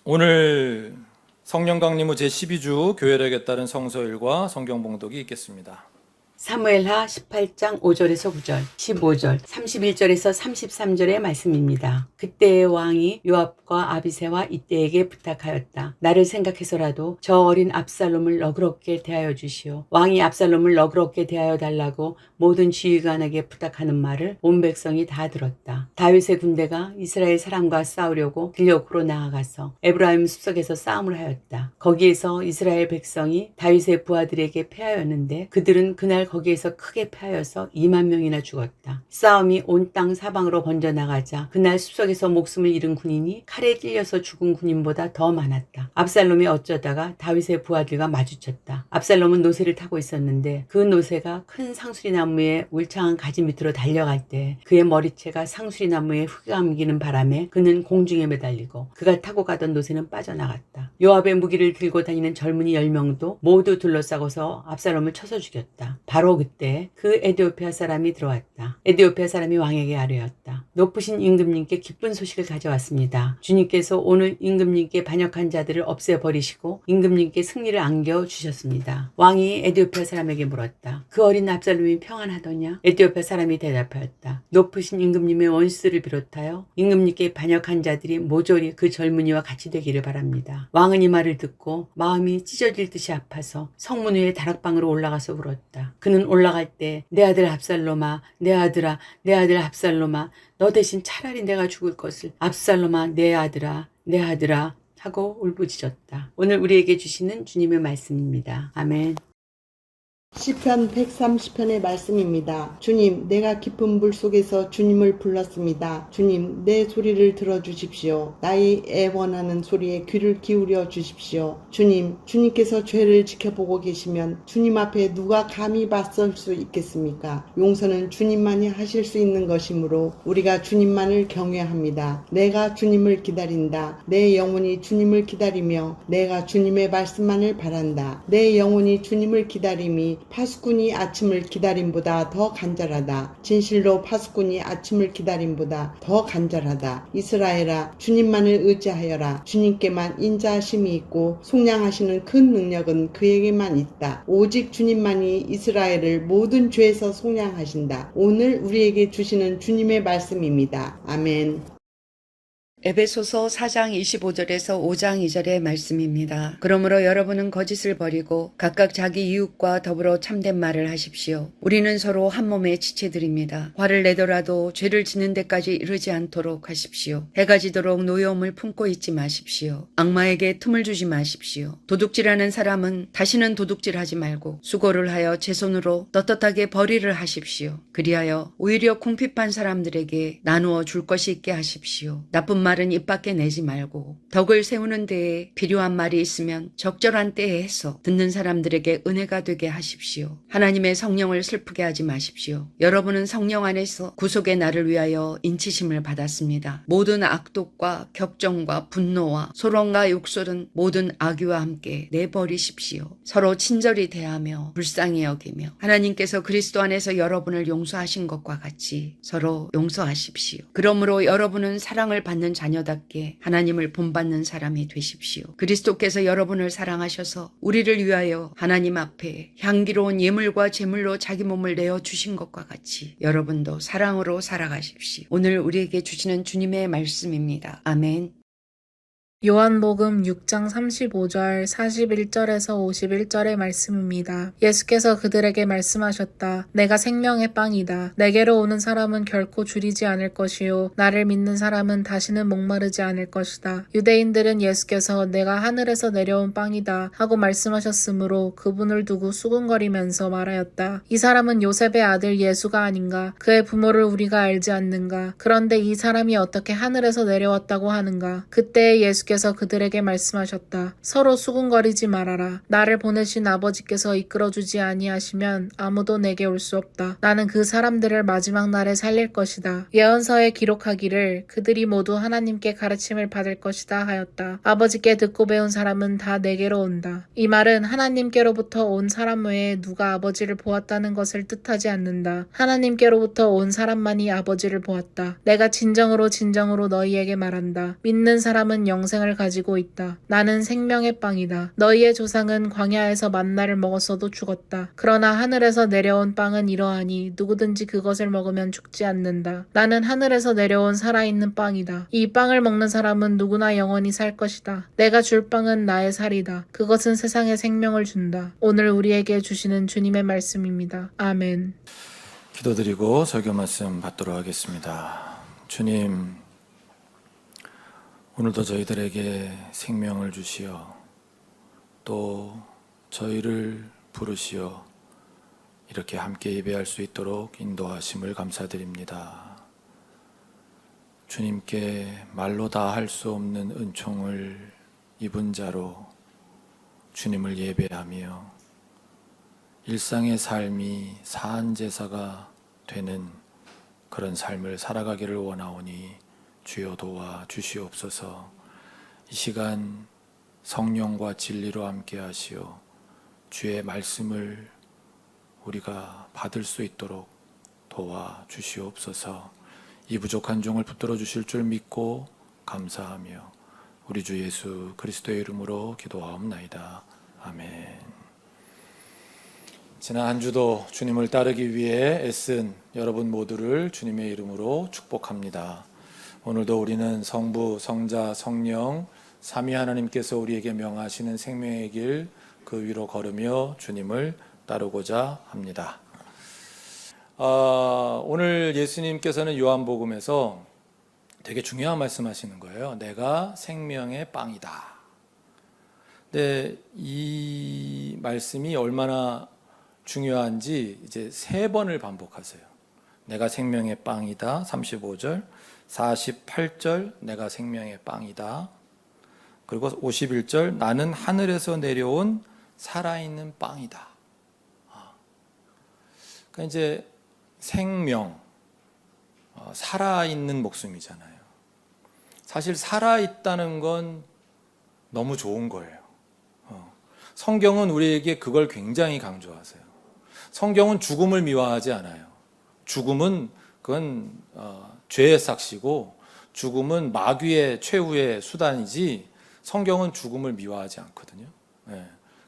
오늘 성령 강림후 제12주 교회력에 따른 성서일과 성경 봉독이 있겠습니다. 사무엘하 18장 5절에서 9절, 15절, 31절에서 33절의 말씀입니다. 그때의 왕이 요압과 아비새와 이때에게 부탁하였다. 나를 생각해서라도 저 어린 압살롬을 너그럽게 대하여 주시오. 왕이 압살롬을 너그럽게 대하여 달라고 모든 지휘관에게 부탁하는 말을 온 백성이 다 들었다. 다윗의 군대가 이스라엘 사람과 싸우려고 길력으로 나아가서 에브라임 숲속에서 싸움을 하였다. 거기에서 이스라엘 백성이 다윗의 부하들에게 패하였는데 그들은 그날 거기에서 크게 패하여서 2만 명이나 죽었다. 싸움이 온 땅 사방으로 번져나가자 그날 숲속에서 목숨을 잃은 군인이 칼에 찔려서 죽은 군인보다 더 많았다. 압살롬이 어쩌다가 다윗의 부하들과 마주쳤다. 압살롬은 노새를 타고 있었는데 그 노새가 큰 상수리나무의 울창한 가지 밑으로 달려갈 때 그의 머리채가 상수리나무에 휘감기는 바람에 그는 공중에 매달리고 그가 타고 가던 노새는 빠져나갔다. 요압의 무기를 들고 다니는 젊은이 10명도 모두 둘러싸고서 압살롬을 쳐서 죽였다. 바로 그때 그 에디오피아 사람이 들어왔다. 에디오피아 사람이 왕에게 아뢰었다. 높으신 임금님께 기쁜 소식을 가져왔습니다. 주님께서 오늘 임금님께 반역한 자들을 없애버리시고 임금님께 승리를 안겨주셨습니다. 왕이 에디오피아 사람에게 물었다. 그 어린 압살롬이 평안하더냐? 에디오피아 사람이 대답하였다. 높으신 임금님의 원수들을 비롯하여 임금님께 반역한 자들이 모조리 그 젊은이와 같이 되기를 바랍니다. 왕은 이 말을 듣고 마음이 찢어질 듯이 아파서 성문 위에 다락방으로 올라가서 울었다. 그는 올라갈 때 내 아들 압살롬아, 내 아들아, 내 아들 압살롬아, 너 대신 차라리 내가 죽을 것을 압살롬아, 내 아들아, 내 아들아 하고 울부짖었다. 오늘 우리에게 주시는 주님의 말씀입니다. 아멘. 시편 130편의 말씀입니다. 주님, 내가 깊은 물 속에서 주님을 불렀습니다. 주님, 내 소리를 들어주십시오. 나의 애원하는 소리에 귀를 기울여 주십시오. 주님, 주님께서 죄를 지켜보고 계시면 주님 앞에 누가 감히 맞설 수 있겠습니까? 용서는 주님만이 하실 수 있는 것이므로 우리가 주님만을 경외합니다. 내가 주님을 기다린다. 내 영혼이 주님을 기다리며 내가 주님의 말씀만을 바란다. 내 영혼이 주님을 기다림이 파수꾼이 아침을 기다림보다 더 간절하다. 진실로 파수꾼이 아침을 기다림보다 더 간절하다. 이스라엘아, 주님만을 의지하여라. 주님께만 인자하심이 있고 속량하시는 큰 능력은 그에게만 있다. 오직 주님만이 이스라엘을 모든 죄에서 속량하신다. 오늘 우리에게 주시는 주님의 말씀입니다. 아멘. 에베소서 4장 25절에서 5장 2절의 말씀입니다. 그러므로 여러분은 거짓을 버리고 각각 자기 이웃과 더불어 참된 말을 하십시오. 우리는 서로 한 몸의 지체들입니다. 화를 내더라도 죄를 짓는 데까지 이르지 않도록 하십시오. 해가 지도록 노여움을 품고 있지 마십시오. 악마에게 틈을 주지 마십시오. 도둑질하는 사람은 다시는 도둑질하지 말고 수고를 하여 제 손으로 떳떳하게 벌이를 하십시오. 그리하여 오히려 궁핍한 사람들에게 나누어 줄 것이 있게 하십시오. 나쁜 말은 입 밖에 내지 말고 덕을 세우는 데에 필요한 말이 있으면 적절한 때에 해서 듣는 사람들에게 은혜가 되게 하십시오. 하나님의 성령을 슬프게 하지 마십시오. 여러분은 성령 안에서 구속의 날을 위하여 인치심을 받았습니다. 모든 악독과 격정과 분노와 소론과 욕설은 모든 악의와 함께 내버리십시오. 서로 친절히 대하며 불쌍히 여기며 하나님께서 그리스도 안에서 여러분을 용서하신 것과 같이 서로 용서하십시오. 그러므로 여러분은 사랑을 받는 자녀답게 하나님을 본받는 사람이 되십시오. 그리스도께서 여러분을 사랑하셔서 우리를 위하여 하나님 앞에 향기로운 예물과 제물로 자기 몸을 내어 주신 것과 같이 여러분도 사랑으로 살아가십시오. 오늘 우리에게 주시는 주님의 말씀입니다. 아멘. 요한복음 6장 35절 41절에서 51절의 말씀입니다. 예수께서 그들에게 말씀하셨다. 내가 생명의 빵이다. 내게로 오는 사람은 결코 줄이지 않을 것이요 나를 믿는 사람은 다시는 목마르지 않을 것이다. 유대인들은 예수께서 내가 하늘에서 내려온 빵이다 하고 말씀하셨으므로 그분을 두고 수군거리면서 말하였다. 이 사람은 요셉의 아들 예수가 아닌가? 그의 부모를 우리가 알지 않는가? 그런데 이 사람이 어떻게 하늘에서 내려왔다고 하는가? 그때 예수께서 그들에게 말씀하셨다. 서로 수군거리지 말아라. 나를 보내신 아버지께서 이끌어주지 아니하시면 아무도 내게 올 수 없다. 나는 그 사람들을 마지막 날에 살릴 것이다. 예언서에 기록하기를 그들이 모두 하나님께 가르침을 받을 것이다 하였다. 아버지께 듣고 배운 사람은 다 내게로 온다. 이 말은 하나님께로부터 온 사람 외에 누가 아버지를 보았다는 것을 뜻하지 않는다. 하나님께로부터 온 사람만이 아버지를 보았다. 내가 진정으로 너희에게 말한다. 믿는 사람은 영생 영생을 가지고 있다. 나는 생명의 빵이다. 너희의 조상은 광야에서 만나를 먹었어도 죽었다. 그러나 하늘에서 내려온 빵은 이러하니 누구든지 그것을 먹으면 죽지 않는다. 나는 하늘에서 내려온 살아있는 빵이다. 이 빵을 먹는 사람은 누구나 영원히 살 것이다. 내가 줄 빵은 나의 살이다. 그것은 세상에 생명을 준다. 오늘 우리에게 주시는 주님의 말씀입니다. 아멘. 기도드리고 설교 말씀 받도록 하겠습니다. 주님, 오늘도 저희들에게 생명을 주시어 또 저희를 부르시어 이렇게 함께 예배할 수 있도록 인도하심을 감사드립니다. 주님께 말로 다 할 수 없는 은총을 입은 자로 주님을 예배하며 일상의 삶이 사한제사가 되는 그런 삶을 살아가기를 원하오니 주여 도와 주시옵소서. 이 시간 성령과 진리로 함께 하시어 주의 말씀을 우리가 받을 수 있도록 도와 주시옵소서. 이 부족한 종을 붙들어 주실 줄 믿고 감사하며 우리 주 예수 그리스도의 이름으로 기도하옵나이다. 아멘. 지난 한 주도 주님을 따르기 위해 애쓴 여러분 모두를 주님의 이름으로 축복합니다. 오늘도 우리는 성부, 성자, 성령 삼위 하나님께서 우리에게 명하시는 생명의 길 그 위로 걸으며 주님을 따르고자 합니다. 오늘 예수님께서는 요한복음에서 되게 중요한 말씀하시는 거예요. 내가 생명의 빵이다. 근데 이 말씀이 얼마나 중요한지 이제 3번을 반복하세요. 내가 생명의 빵이다. 35절, 48절 내가 생명의 빵이다. 그리고 51절 나는 하늘에서 내려온 살아있는 빵이다. 그러니까 이제 생명, 살아있는 목숨이잖아요. 사실 살아있다는 건 너무 좋은 거예요. 성경은 우리에게 그걸 굉장히 강조하세요. 성경은 죽음을 미화하지 않아요. 죽음은 그건 죄의 삭시고 죽음은 마귀의 최후의 수단이지 성경은 죽음을 미화하지 않거든요.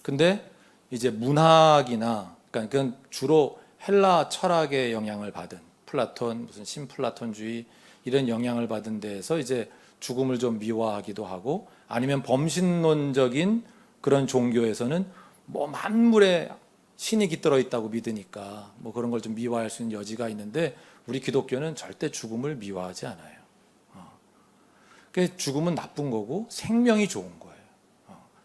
근데 이제 문학이나 그러니까 그건 주로 헬라 철학의 영향을 받은 플라톤, 무슨 신플라톤주의 이런 영향을 받은 데에서 이제 죽음을 좀 미화하기도 하고 아니면 범신론적인 그런 종교에서는 뭐 만물에 신이 깃들어 있다고 믿으니까 뭐 그런 걸 좀 미화할 수 있는 여지가 있는데 우리 기독교는 절대 죽음을 미화하지 않아요. 그러니까 죽음은 나쁜 거고 생명이 좋은 거예요.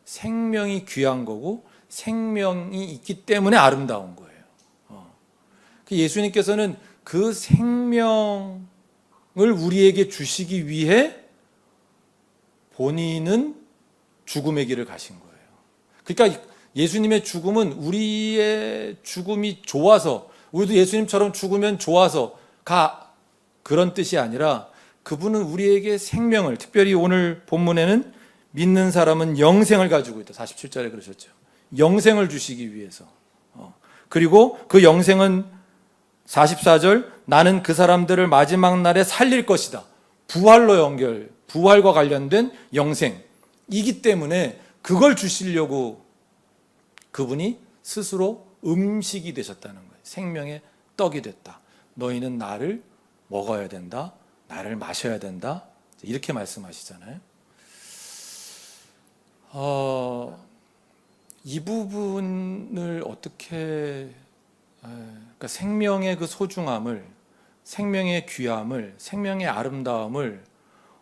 생명이 귀한 거고 생명이 있기 때문에 아름다운 거예요. 예수님께서는 그 생명을 우리에게 주시기 위해 본인은 죽음의 길을 가신 거예요. 그러니까 예수님의 죽음은 우리의 죽음이 좋아서 우리도 예수님처럼 죽으면 좋아서 그런 뜻이 아니라 그분은 우리에게 생명을, 특별히 오늘 본문에는 믿는 사람은 영생을 가지고 있다. 47절에 그러셨죠. 영생을 주시기 위해서. 그리고 그 영생은 44절 나는 그 사람들을 마지막 날에 살릴 것이다. 부활과 관련된 영생이기 때문에 그걸 주시려고 그분이 스스로 음식이 되셨다는 거예요. 생명의 떡이 됐다. 너희는 나를 먹어야 된다. 나를 마셔야 된다. 이렇게 말씀하시잖아요. 이 부분을 어떻게 그러니까 생명의 그 소중함을, 생명의 귀함을, 생명의 아름다움을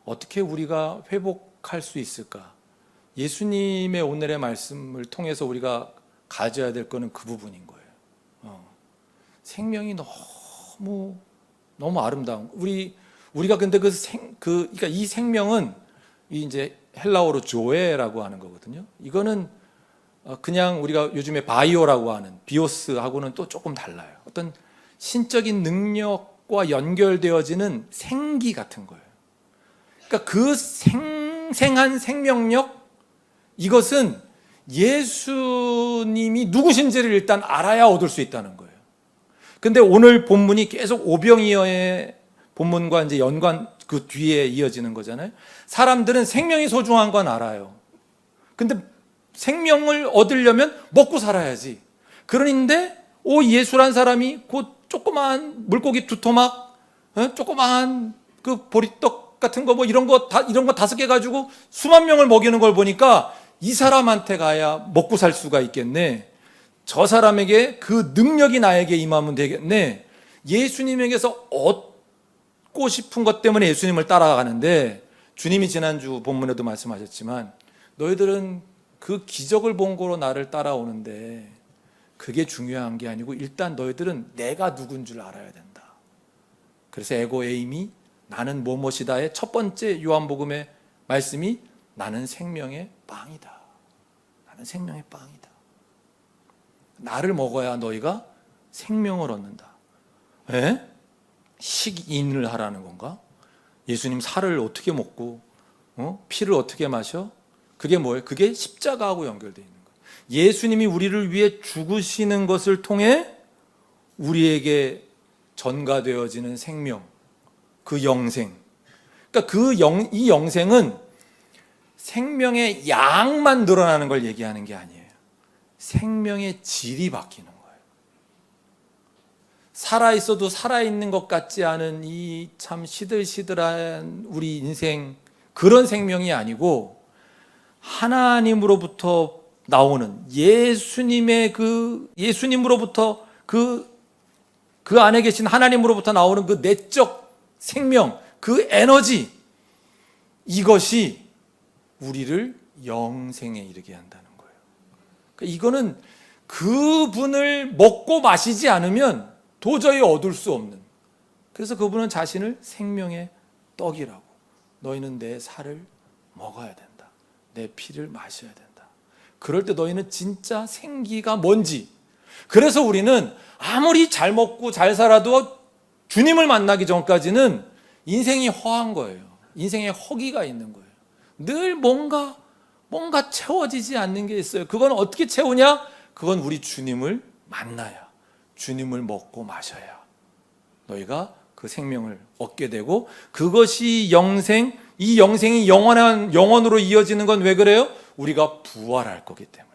어떻게 우리가 회복할 수 있을까? 예수님의 오늘의 말씀을 통해서 우리가 가져야 될 거는 그 부분인 거예요. 생명이 너무 아름다운. 우리가 근데 그러니까 이 생명은 이제 헬라어로 조에라고 하는 거거든요. 이거는 그냥 우리가 요즘에 바이오라고 하는 비오스하고는 또 조금 달라요. 어떤 신적인 능력과 연결되어지는 생기 같은 거예요. 그러니까 그 생생한 생명력, 이것은 예수님이 누구신지를 일단 알아야 얻을 수 있다는 거예요. 근데 오늘 본문이 계속 오병이어의 본문과 이제 그 뒤에 이어지는 거잖아요. 사람들은 생명이 소중한 건 알아요. 근데 생명을 얻으려면 먹고 살아야지. 그런데 예수란 사람이 그 조그마한 물고기 2토막, 조그마한 그 보리떡 같은 거 뭐 이런 거 5개 가지고 수만 명을 먹이는 걸 보니까 이 사람한테 가야 먹고 살 수가 있겠네. 저 사람에게 그 능력이 나에게 임하면 되겠네. 예수님에게서 얻고 싶은 것 때문에 예수님을 따라가는데, 주님이 지난주 본문에도 말씀하셨지만 너희들은 그 기적을 본 거로 나를 따라오는데 그게 중요한 게 아니고 일단 너희들은 내가 누군 줄 알아야 된다. 그래서 에고 에임이 나는 무엇이다의 첫 번째 요한복음의 말씀이 나는 생명의 빵이다. 나는 생명의 빵이다. 나를 먹어야 너희가 생명을 얻는다. 에? 식인을 하라는 건가? 예수님 살을 어떻게 먹고 피를 어떻게 마셔? 그게 뭐예요? 그게 십자가하고 연결되어 있는 거예요. 예수님이 우리를 위해 죽으시는 것을 통해 우리에게 전가되어지는 생명, 그 영생. 그러니까 이 영생은 생명의 양만 늘어나는 걸 얘기하는 게 아니에요. 생명의 질이 바뀌는 거예요. 살아있어도 살아있는 것 같지 않은 이 참 시들시들한 우리 인생, 그런 생명이 아니고 하나님으로부터 나오는 예수님으로부터 그 안에 계신 하나님으로부터 나오는 그 내적 생명, 그 에너지, 이것이 우리를 영생에 이르게 한다는 거예요. 그러니까 이거는 그분을 먹고 마시지 않으면 도저히 얻을 수 없는, 그래서 그분은 자신을 생명의 떡이라고, 너희는 내 살을 먹어야 된다. 내 피를 마셔야 된다. 그럴 때 너희는 진짜 생기가 뭔지. 그래서 우리는 아무리 잘 먹고 잘 살아도 주님을 만나기 전까지는 인생이 허한 거예요. 인생에 허기가 있는 거예요. 늘 뭔가 채워지지 않는 게 있어요. 그건 어떻게 채우냐? 그건 우리 주님을 만나야, 주님을 먹고 마셔야 너희가 그 생명을 얻게 되고, 그것이 영생, 이 영생이 영원으로 이어지는 건 왜 그래요? 우리가 부활할 거기 때문에.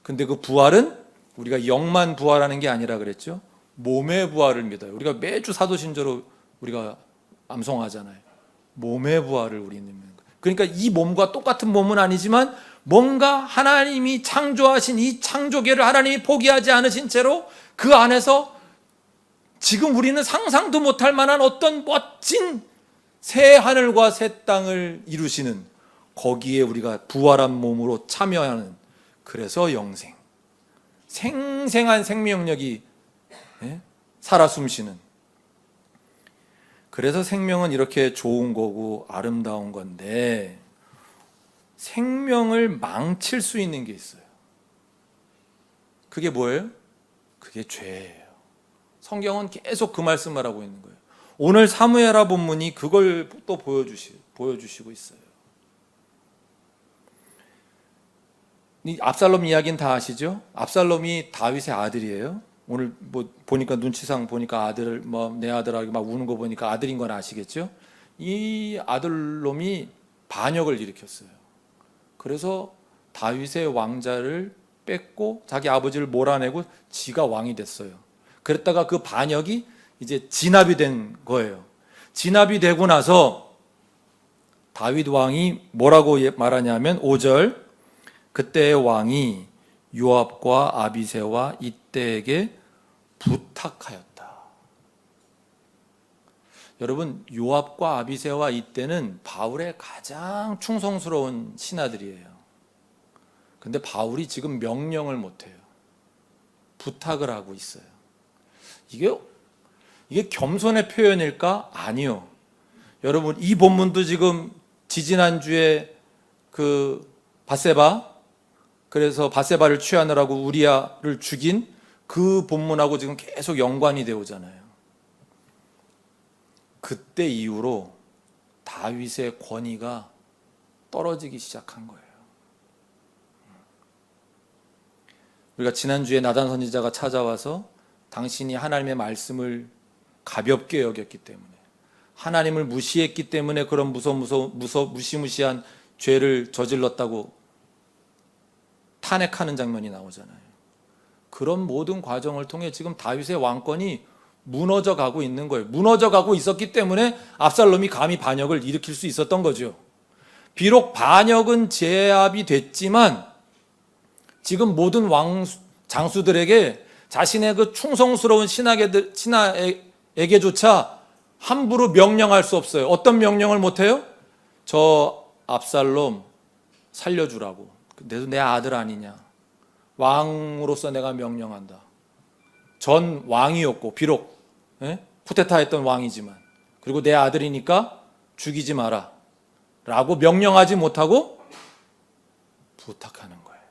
근데 그 부활은 우리가 영만 부활하는 게 아니라 그랬죠. 몸의 부활을 믿어요. 우리가 매주 사도신조로 우리가 암송하잖아요. 몸의 부활을 우리는 믿는 거예요. 그러니까 이 몸과 똑같은 몸은 아니지만 뭔가 하나님이 창조하신 이 창조계를 하나님이 포기하지 않으신 채로 그 안에서 지금 우리는 상상도 못할 만한 어떤 멋진 새 하늘과 새 땅을 이루시는, 거기에 우리가 부활한 몸으로 참여하는, 그래서 영생, 생생한 생명력이 살아 숨쉬는, 그래서 생명은 이렇게 좋은 거고 아름다운 건데, 생명을 망칠 수 있는 게 있어요. 그게 뭐예요? 그게 죄예요. 성경은 계속 그 말씀을 하고 있는 거예요. 오늘 사무엘하 본문이 그걸 또 보여주시고 있어요. 이 압살롬 이야기는 다 아시죠? 압살롬이 다윗의 아들이에요. 오늘 뭐 보니까 눈치상 보니까 아들, 내 아들하고 막 우는 거 보니까 아들인 건 아시겠죠? 이 아들놈이 반역을 일으켰어요. 그래서 다윗의 왕자를 뺏고 자기 아버지를 몰아내고 지가 왕이 됐어요. 그랬다가 그 반역이 이제 진압이 된 거예요. 진압이 되고 나서 다윗 왕이 뭐라고 말하냐면 5절, 그때의 왕이 요압과 아비새와 이때에게 부탁하였다. 여러분, 요압과 아비새와 이때는 바울의 가장 충성스러운 신하들이에요. 근데 바울이 지금 명령을 못해요. 부탁을 하고 있어요. 이게 겸손의 표현일까? 아니요. 여러분, 이 본문도 지금 지지난주에 그 밧세바, 그래서 밧세바를 취하느라고 우리아를 죽인 그 본문하고 지금 계속 연관이 되어 오잖아요. 그때 이후로 다윗의 권위가 떨어지기 시작한 거예요. 우리가 지난주에 나단 선지자가 찾아와서 당신이 하나님의 말씀을 가볍게 여겼기 때문에, 하나님을 무시했기 때문에 그런 무시무시한 죄를 저질렀다고 탄핵하는 장면이 나오잖아요. 그런 모든 과정을 통해 지금 다윗의 왕권이 무너져 가고 있는 거예요. 무너져 가고 있었기 때문에 압살롬이 감히 반역을 일으킬 수 있었던 거죠. 비록 반역은 제압이 됐지만 지금 모든 장수들에게 자신의 그 충성스러운 신하에게조차 함부로 명령할 수 없어요. 어떤 명령을 못해요? 저 압살롬 살려주라고. 내 아들 아니냐. 왕으로서 내가 명령한다. 전 왕이었고 비록 쿠데타했던 왕이지만 그리고 내 아들이니까 죽이지 마라 라고 명령하지 못하고 부탁하는 거예요.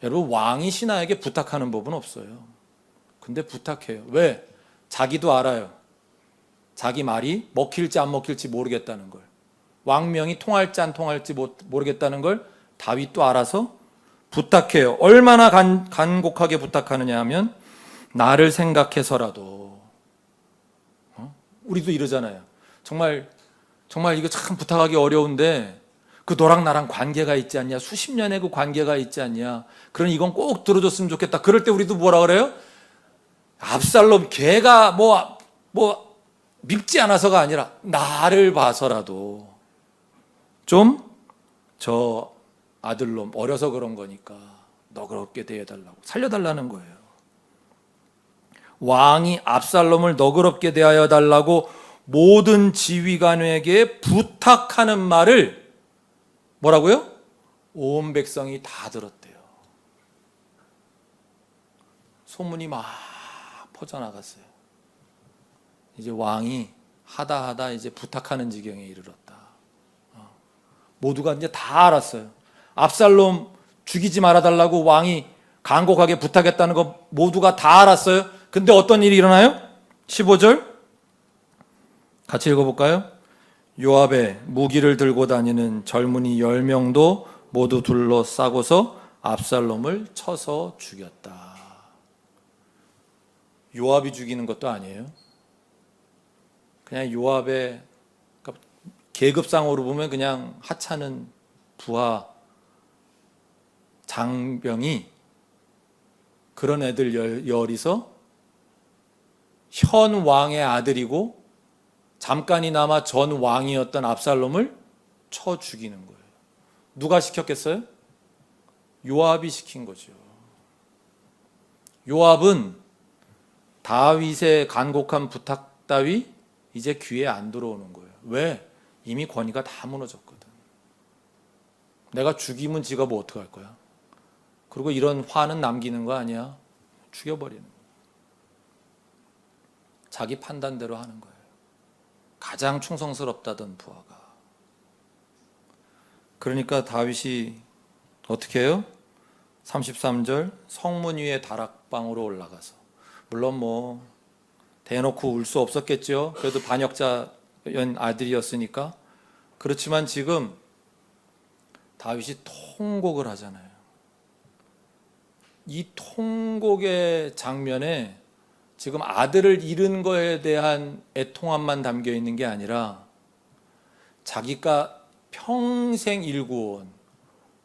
여러분, 왕이 신하에게 부탁하는 법은 없어요. 근데 부탁해요. 왜? 자기도 알아요. 자기 말이 먹힐지 안 먹힐지 모르겠다는 걸. 왕명이 통할지 안 통할지 모르겠다는 걸 다윗도 알아서 부탁해요. 얼마나 간곡하게 부탁하느냐 하면 나를 생각해서라도. 우리도 이러잖아요. 정말 이거 참 부탁하기 어려운데 그 너랑 나랑 관계가 있지 않냐, 수십 년의 그 관계가 있지 않냐, 그러니 이건 꼭 들어줬으면 좋겠다. 그럴 때 우리도 뭐라 그래요? 압살롬 걔가 뭐 밉지 않아서가 아니라 나를 봐서라도 좀 저 아들놈 어려서 그런 거니까 너그럽게 대해달라고, 살려달라는 거예요. 왕이 압살롬을 너그럽게 대하여 달라고 모든 지휘관에게 부탁하는 말을 뭐라고요? 온 백성이 다 들었대요. 소문이 막 퍼져나갔어요. 이제 왕이 하다 이제 부탁하는 지경에 이르렀다. 모두가 이제 다 알았어요. 압살롬 죽이지 말아달라고 왕이 간곡하게 부탁했다는 거 모두가 다 알았어요. 근데 어떤 일이 일어나요? 15절 같이 읽어볼까요? 요압의 무기를 들고 다니는 젊은이 10명도 모두 둘러싸고서 압살롬을 쳐서 죽였다. 요압이 죽이는 것도 아니에요. 그냥 요압의 계급상으로 보면 그냥 하찮은 부하 장병이 그런 애들 열이서 현 왕의 아들이고 잠깐이나마 전 왕이었던 압살롬을 쳐 죽이는 거예요. 누가 시켰겠어요? 요압이 시킨 거죠. 요압은 다윗의 간곡한 부탁 따위 이제 귀에 안 들어오는 거예요. 왜? 이미 권위가 다 무너졌거든. 내가 죽이면 지가 뭐 어떡할 거야? 그리고 이런 화는 남기는 거 아니야? 죽여버리는 거예요. 자기 판단대로 하는 거예요. 가장 충성스럽다던 부하가. 그러니까 다윗이 어떻게 해요? 33절 성문 위에 다락방으로 올라가서, 물론 뭐 대놓고 울 수 없었겠죠. 그래도 반역자 아들이었으니까. 그렇지만 지금 다윗이 통곡을 하잖아요. 이 통곡의 장면에 지금 아들을 잃은 거에 대한 애통함만 담겨 있는 게 아니라 자기가 평생 일구어온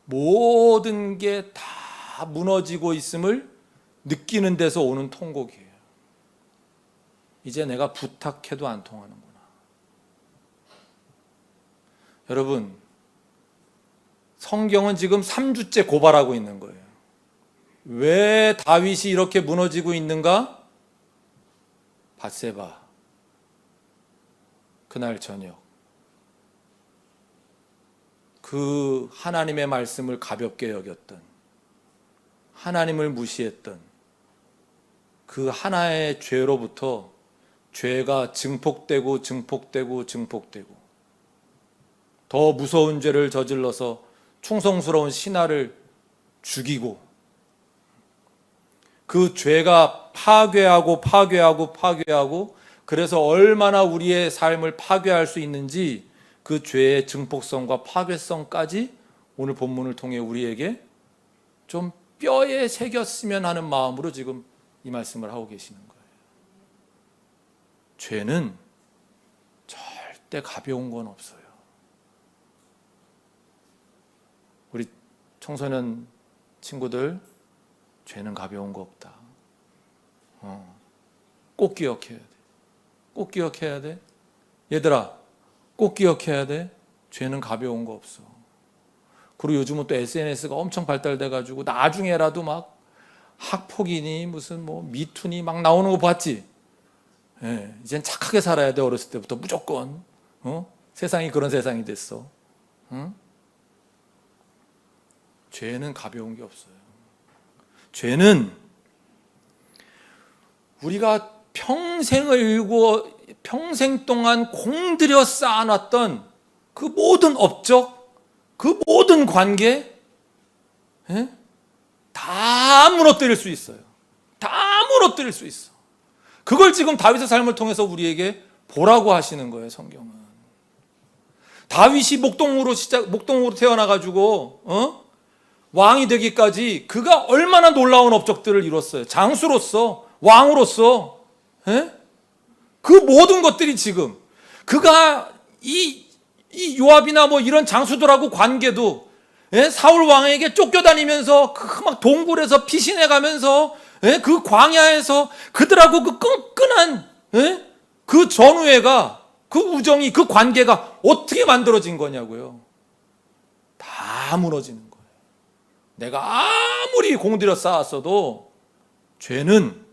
모든 게 다 무너지고 있음을 느끼는 데서 오는 통곡이에요. 이제 내가 부탁해도 안 통하는구나. 여러분, 성경은 지금 3주째 고발하고 있는 거예요. 왜 다윗이 이렇게 무너지고 있는가? 밧세바 그날 저녁 그 하나님의 말씀을 가볍게 여겼던, 하나님을 무시했던 그 하나의 죄로부터 죄가 증폭되고 더 무서운 죄를 저질러서 충성스러운 신하를 죽이고, 그 죄가 파괴하고 그래서 얼마나 우리의 삶을 파괴할 수 있는지 그 죄의 증폭성과 파괴성까지 오늘 본문을 통해 우리에게 좀 뼈에 새겼으면 하는 마음으로 지금 이 말씀을 하고 계시는 거예요. 죄는 절대 가벼운 건 없어요. 우리 청소년 친구들, 죄는 가벼운 거 없다. 꼭 기억해야 돼. 꼭 기억해야 돼. 얘들아, 꼭 기억해야 돼. 죄는 가벼운 거 없어. 그리고 요즘은 또 SNS가 엄청 발달돼가지고 나중에라도 막 학폭이니 무슨 뭐 미투니 막 나오는 거 봤지? 예, 이젠 착하게 살아야 돼. 어렸을 때부터 무조건. 세상이 그런 세상이 됐어. 응? 죄는 가벼운 게 없어요. 죄는 우리가 평생 동안 공들여 쌓아놨던 그 모든 업적, 그 모든 관계, 예? 다 무너뜨릴 수 있어요. 다 무너뜨릴 수 있어. 그걸 지금 다윗의 삶을 통해서 우리에게 보라고 하시는 거예요, 성경은. 다윗이 목동으로 태어나가지고, 왕이 되기까지 그가 얼마나 놀라운 업적들을 이뤘어요. 장수로서, 왕으로서, 예? 그 모든 것들이 지금 그가 이 요압이나 뭐 이런 장수들하고 관계도, 예? 사울 왕에게 쫓겨다니면서 그 막 동굴에서 피신해가면서, 예? 그 광야에서 그들하고 그 끈끈한, 예? 그 전우애가, 그 우정이, 그 관계가 어떻게 만들어진 거냐고요. 다 무너지는 거예요. 내가 아무리 공들여 쌓았어도 죄는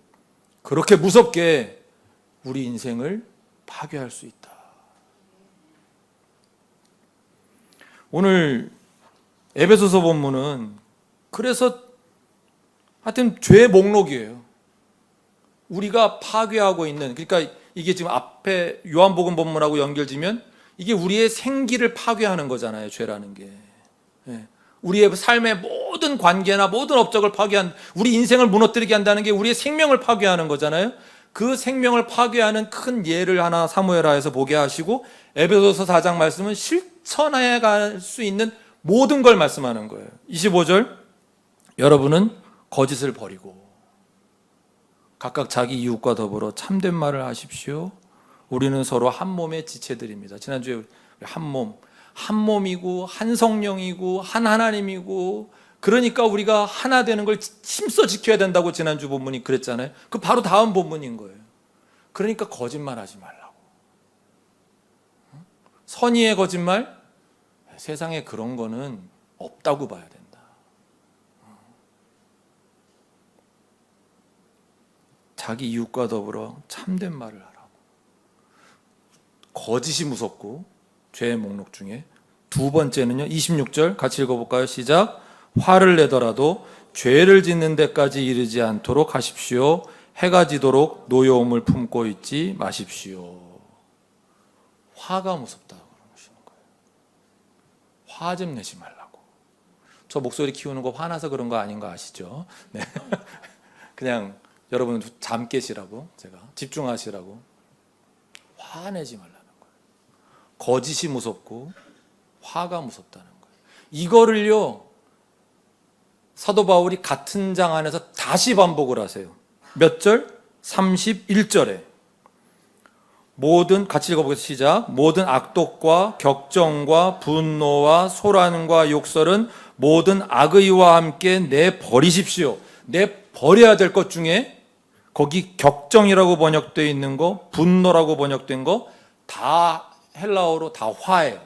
그렇게 무섭게 우리 인생을 파괴할 수 있다. 오늘 에베소서 본문은 그래서 하여튼 죄의 목록이에요. 우리가 파괴하고 있는, 그러니까 이게 지금 앞에 요한복음 본문하고 연결지면 이게 우리의 생기를 파괴하는 거잖아요. 죄라는 게. 예. 우리의 삶의 모든 관계나 모든 업적을 우리 인생을 무너뜨리게 한다는 게 우리의 생명을 파괴하는 거잖아요. 그 생명을 파괴하는 큰 예를 하나 사무엘하에서 보게 하시고 에베소서 4장 말씀은 실천해 갈 수 있는 모든 걸 말씀하는 거예요. 25절, 여러분은 거짓을 버리고 각각 자기 이웃과 더불어 참된 말을 하십시오. 우리는 서로 한 몸의 지체들입니다. 지난주에 한 몸이고 한 성령이고 한 하나님이고, 그러니까 우리가 하나 되는 걸 힘써 지켜야 된다고 지난주 본문이 그랬잖아요. 그 바로 다음 본문인 거예요. 그러니까 거짓말하지 말라고. 선의의 거짓말? 세상에 그런 거는 없다고 봐야 된다. 자기 이웃과 더불어 참된 말을 하라고. 거짓이 무섭고 죄의 목록 중에 두 번째는요, 26절 같이 읽어볼까요? 시작. 화를 내더라도 죄를 짓는 데까지 이르지 않도록 하십시오. 해가 지도록 노여움을 품고 있지 마십시오. 화가 무섭다고 그러시는 거예요. 화 좀 내지 말라고. 저 목소리 키우는 거 화나서 그런 거 아닌 거 아시죠? 네. 그냥 여러분 잠 깨시라고, 제가 집중하시라고. 화내지 말라는 거예요. 거짓이 무섭고 화가 무섭다는 거예요. 이거를요, 사도 바울이 같은 장 안에서 다시 반복을 하세요. 몇 절? 31절에 같이 읽어보겠습니다. 시작. 모든 악독과 격정과 분노와 소란과 욕설은 모든 악의와 함께 내버리십시오. 내버려야 될 것 중에 거기 격정이라고 번역되어 있는 거, 분노라고 번역된 거 다 헬라어로 다 화예요.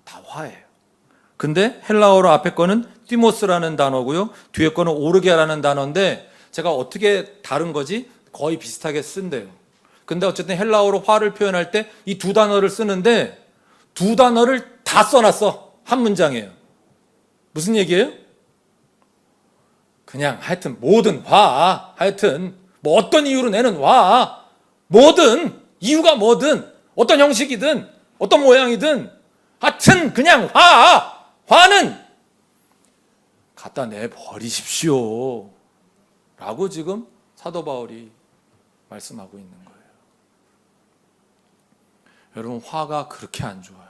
다 화예요. 근데 헬라어로 앞에 거는 티모스라는 단어고요. 뒤에 거는 오르게라는 단어인데 제가 어떻게 다른 거지? 거의 비슷하게 쓴대요. 근데 어쨌든 헬라어로 화를 표현할 때 이 두 단어를 쓰는데 두 단어를 다 써놨어. 한 문장이에요. 무슨 얘기예요? 그냥 하여튼 모든 화, 하여튼 뭐 어떤 이유로 내는 화, 뭐든 이유가 뭐든 어떤 형식이든 어떤 모양이든 하여튼 그냥 화는 갖다 내버리십시오 라고 지금 사도 바울이 말씀하고 있는 거예요. 여러분, 화가 그렇게 안 좋아요.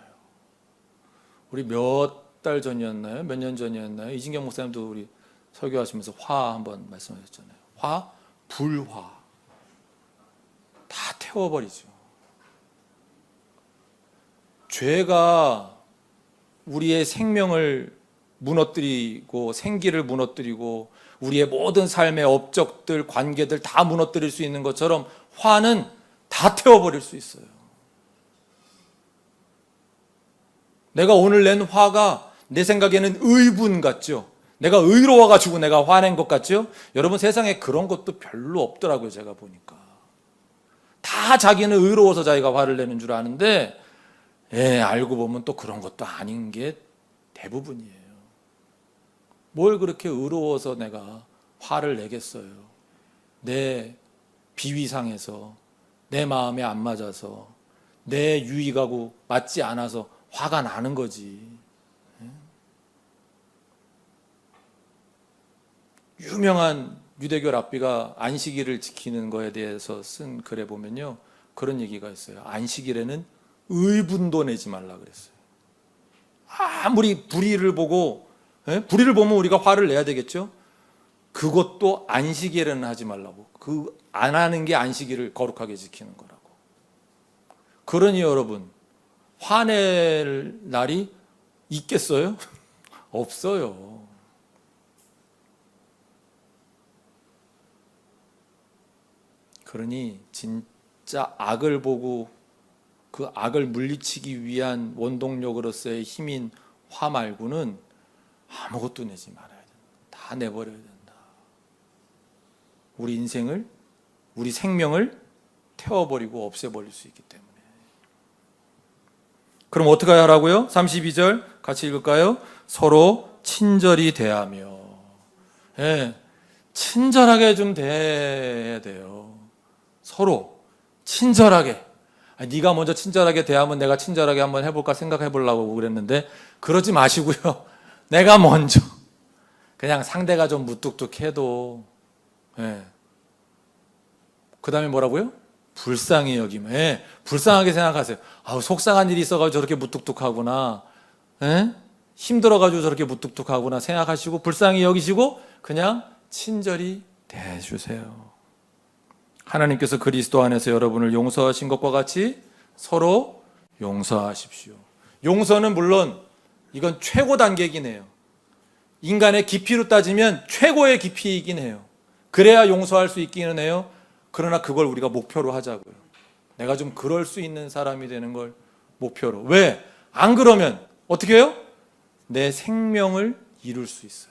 우리 몇 달 전이었나요? 몇 년 전이었나요? 이진경 목사님도 우리 설교하시면서 화 한번 말씀하셨잖아요. 화, 불화 다 태워버리죠. 죄가 우리의 생명을 무너뜨리고 생기를 무너뜨리고 우리의 모든 삶의 업적들, 관계들 다 무너뜨릴 수 있는 것처럼 화는 다 태워버릴 수 있어요. 내가 오늘 낸 화가 내 생각에는 의분 같죠? 내가 의로워가지고 내가 화낸 것 같죠? 여러분, 세상에 그런 것도 별로 없더라고요. 제가 보니까 다 자기는 의로워서 자기가 화를 내는 줄 아는데, 알고 보면 또 그런 것도 아닌 게 대부분이에요. 뭘 그렇게 의로워서 내가 화를 내겠어요? 내 비위상에서, 내 마음에 안 맞아서, 내 유익하고 맞지 않아서 화가 나는 거지. 유명한 유대교 랍비가 안식일을 지키는 거에 대해서 쓴 글에 보면요, 그런 얘기가 있어요. 안식일에는 의분도 내지 말라 그랬어요. 아무리 불의를 보고, 불의를 보면 우리가 화를 내야 되겠죠. 그것도 안식일에는 하지 말라고. 그 안 하는 게 안식일을 거룩하게 지키는 거라고. 그러니 여러분, 화낼 날이 있겠어요? 없어요. 그러니 진짜 악을 보고 그 악을 물리치기 위한 원동력으로서의 힘인 화 말고는 아무것도 내지 말아야 된다. 다 내버려야 된다. 우리 인생을, 우리 생명을 태워버리고 없애버릴 수 있기 때문에. 그럼 어떻게 하라고요? 32절 같이 읽을까요? 서로 친절히 대하며. 친절하게 좀 대해야 돼요. 서로 친절하게. 네가 먼저 친절하게 대하면 내가 친절하게 한번 해볼까 생각해 보려고 그랬는데, 그러지 마시고요. 내가 먼저 그냥 상대가 좀 무뚝뚝해도, 그 다음에 뭐라고요? 불쌍히 여기면, 불쌍하게 생각하세요. 속상한 일이 있어가지고 저렇게 무뚝뚝하구나, 힘들어가지고 저렇게 무뚝뚝하구나 생각하시고 불쌍히 여기시고 그냥 친절히 대해주세요. 하나님께서 그리스도 안에서 여러분을 용서하신 것과 같이 서로 용서하십시오. 용서는 물론 이건 최고 단계이긴 해요. 인간의 깊이로 따지면 최고의 깊이이긴 해요. 그래야 용서할 수 있기는 해요. 그러나 그걸 우리가 목표로 하자고요. 내가 좀 그럴 수 있는 사람이 되는 걸 목표로. 왜? 안 그러면 어떻게 해요? 내 생명을 잃을 수 있어요.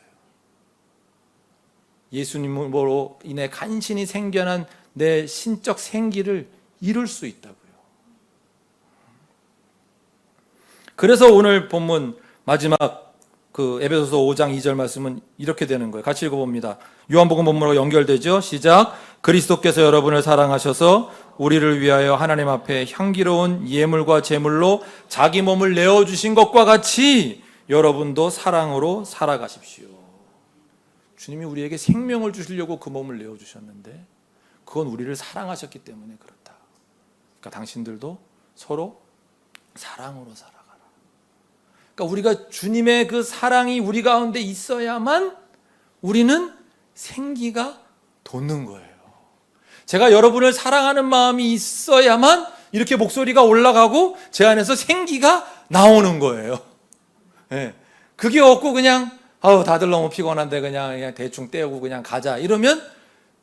예수님으로 인해 간신히 생겨난 내 신적 생기를 잃을 수 있다고요. 그래서 오늘 본문 마지막 그 에베소서 5장 2절 말씀은 이렇게 되는 거예요. 같이 읽어봅니다. 요한복음 본문으로 연결되죠. 시작. 그리스도께서 여러분을 사랑하셔서 우리를 위하여 하나님 앞에 향기로운 예물과 제물로 자기 몸을 내어주신 것과 같이 여러분도 사랑으로 살아가십시오. 주님이 우리에게 생명을 주시려고 그 몸을 내어주셨는데 그건 우리를 사랑하셨기 때문에 그렇다. 그러니까 당신들도 서로 사랑으로 살아가라. 그러니까 우리가 주님의 그 사랑이 우리 가운데 있어야만 우리는 생기가 돋는 거예요. 제가 여러분을 사랑하는 마음이 있어야만 이렇게 목소리가 올라가고 제 안에서 생기가 나오는 거예요. 그게 없고 그냥 다들 너무 피곤한데 그냥 대충 떼우고 그냥 가자 이러면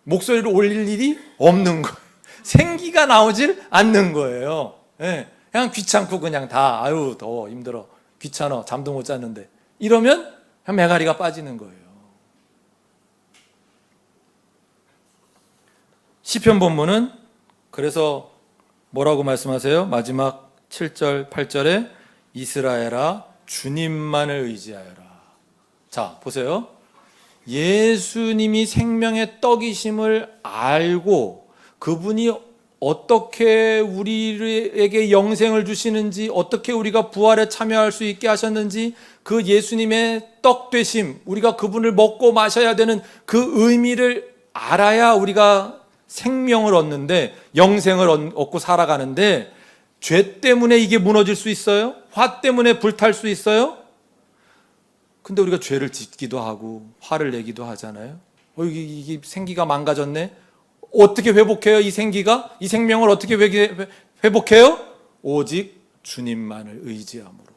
목소리를 올릴 일이 없는 거예요. 생기가 나오질 않는 거예요. 그냥 귀찮고 그냥 다 더워 힘들어 귀찮아 잠도 못 잤는데 이러면 그냥 메가리가 빠지는 거예요. 시편 본문은 그래서 뭐라고 말씀하세요? 마지막 7절 8절에 이스라엘아 주님만을 의지하여라. 자 보세요. 예수님이 생명의 떡이심을 알고 그분이 어떻게 우리에게 영생을 주시는지 어떻게 우리가 부활에 참여할 수 있게 하셨는지 그 예수님의 떡 되심 우리가 그분을 먹고 마셔야 되는 그 의미를 알아야 우리가 생명을 얻는데 영생을 얻고 살아가는데 죄 때문에 이게 무너질 수 있어요? 화 때문에 불탈 수 있어요? 근데 우리가 죄를 짓기도 하고 화를 내기도 하잖아요. 이게 생기가 망가졌네. 어떻게 회복해요? 이 생기가? 이 생명을 어떻게 회복해요? 오직 주님만을 의지함으로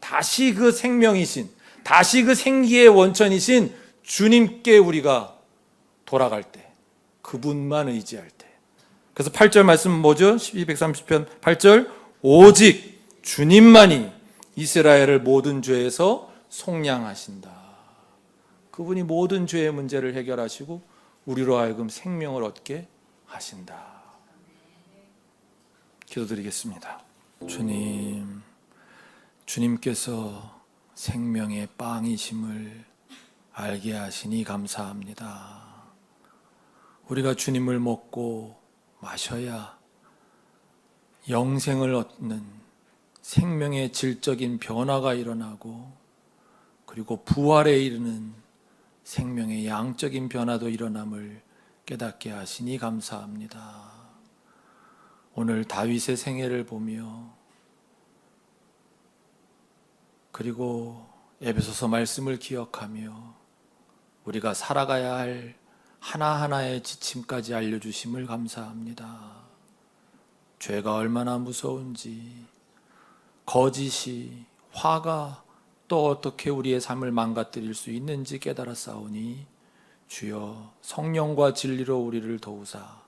다시 그 생명이신, 다시 그 생기의 원천이신 주님께 우리가 돌아갈 때, 그분만 의지할 때. 그래서 8절 말씀은 뭐죠? 1230편 8절, 오직 주님만이 이스라엘을 모든 죄에서 속량하신다. 그분이 모든 죄의 문제를 해결하시고 우리로 하여금 생명을 얻게 하신다. 기도드리겠습니다. 주님, 주님께서 생명의 빵이심을 알게 하시니 감사합니다. 우리가 주님을 먹고 마셔야 영생을 얻는 생명의 질적인 변화가 일어나고, 그리고 부활에 이르는 생명의 양적인 변화도 일어남을 깨닫게 하시니 감사합니다. 오늘 다윗의 생애를 보며, 그리고 에베소서 말씀을 기억하며 우리가 살아가야 할 하나하나의 지침까지 알려주심을 감사합니다. 죄가 얼마나 무서운지, 거짓이, 화가 또 어떻게 우리의 삶을 망가뜨릴 수 있는지 깨달아 싸우니 주여 성령과 진리로 우리를 도우사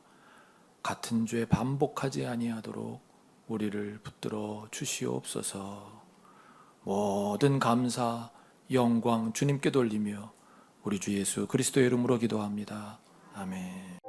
같은 죄 반복하지 아니하도록 우리를 붙들어 주시옵소서. 모든 감사, 영광 주님께 돌리며 우리 주 예수 그리스도의 이름으로 기도합니다. 아멘.